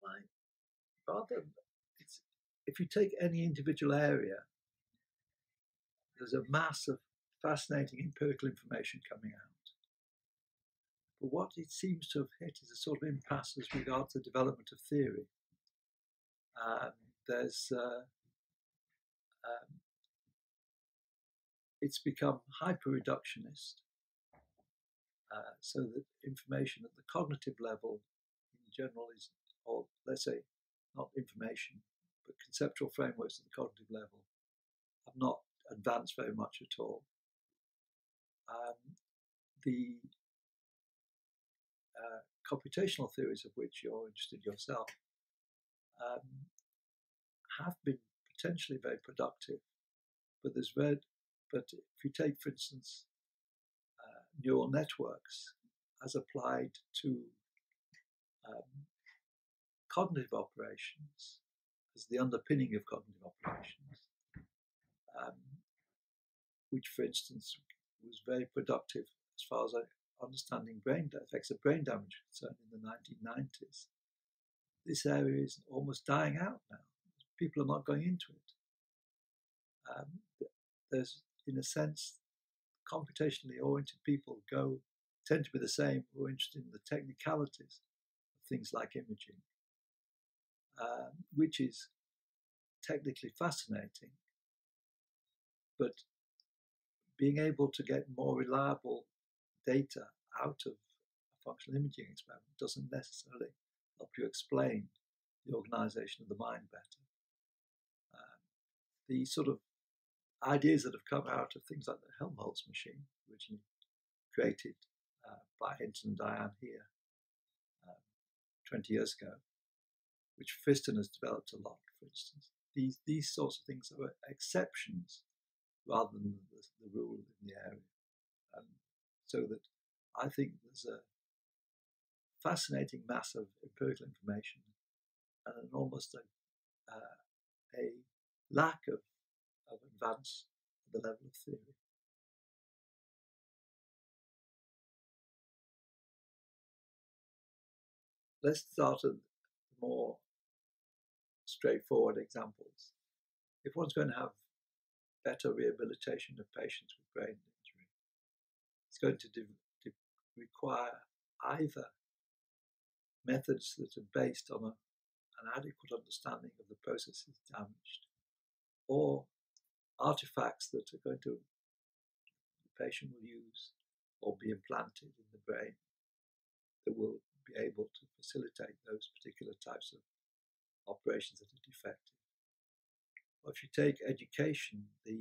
like rather, it's, if you take any individual area, there's a mass of fascinating empirical information coming out. But what it seems to have hit is a sort of impasse as regards the development of theory. There's it's become hyper-reductionist, so that information at the cognitive level in general is, or let's say, not information, but conceptual frameworks at the cognitive level have not advanced very much at all. The computational theories of which you're interested yourself have been potentially very productive, but if you take, for instance, neural networks as applied to cognitive operations, as the underpinning of cognitive operations, which, for instance, was very productive as far as understanding effects of brain damage concerned in the 1990s. This area is almost dying out now. People are not going into it. There's, in a sense, computationally oriented people tend to be the same who are interested in the technicalities of things like imaging, which is technically fascinating, but being able to get more reliable data out of a functional imaging experiment doesn't necessarily help you explain the organization of the mind better. The sort of ideas that have come out of things like the Helmholtz machine, originally created by Hinton and Diane here 20 years ago, which Friston has developed a lot, for instance. These sorts of things are exceptions rather than the rule in the area. So that I think there's a fascinating mass of empirical information and almost a lack of advance at the level of theory. Let's start at more straightforward examples. If one's going to have better rehabilitation of patients with brain injury, it's going to require either methods that are based on an adequate understanding of the processes damaged, or artifacts that the patient will use or be implanted in the brain that will be able to facilitate those particular types of operations that are defective. Or if you take education, the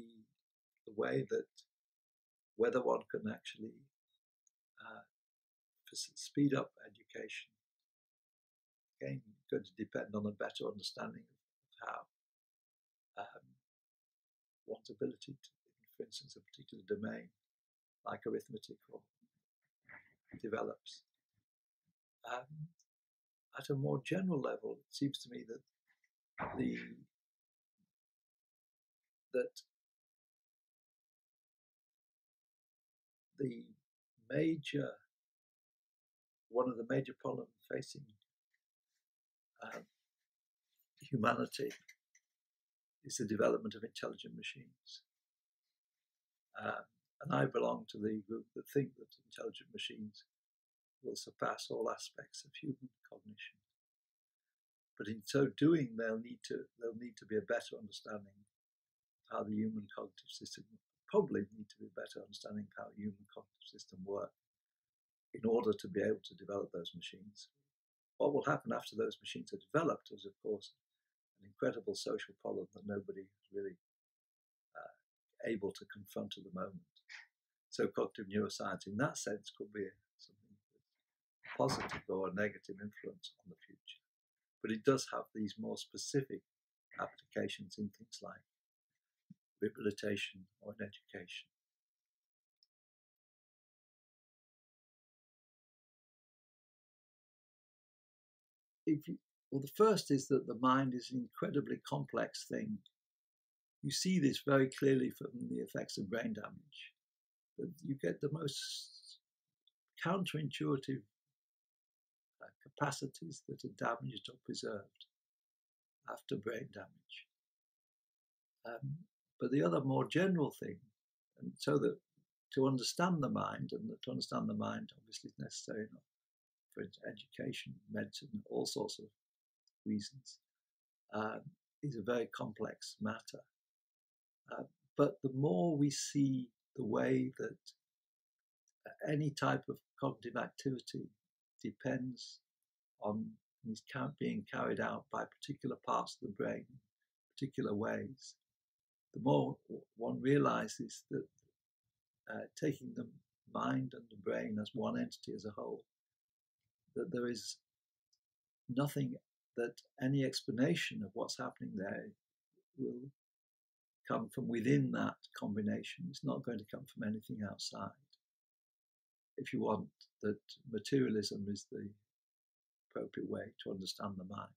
way that whether one can actually speed up education, again, going to depend on a better understanding of how one's ability to, for instance, a particular domain like arithmetic develops. At a more general level, it seems to me that one of the major problems facing humanity is the development of intelligent machines. And I belong to the group that think that intelligent machines will surpass all aspects of human cognition. But in so doing, there'll need to be a better understanding of how the human cognitive system, probably need to be a better understanding of how the human cognitive system works in order to be able to develop those machines. What will happen after those machines are developed is, of course, an incredible social problem that nobody is really able to confront at the moment. So cognitive neuroscience in that sense could be something with positive or a negative influence on the future. But it does have these more specific applications in things like rehabilitation or in education. The first is that the mind is an incredibly complex thing. You see this very clearly from the effects of brain damage. That you get the most counterintuitive capacities that are damaged or preserved after brain damage. But the other more general thing, and so that to understand the mind, and to understand the mind obviously is necessary for education, medicine, all sorts of reasons, is a very complex matter. But the more we see the way that any type of cognitive activity depends on is being carried out by particular parts of the brain in particular ways, the more one realizes that taking the mind and the brain as one entity as a whole, that there is nothing that any explanation of what's happening there will come from within that combination. It's not going to come from anything outside. If you want, that materialism is the appropriate way to understand the mind.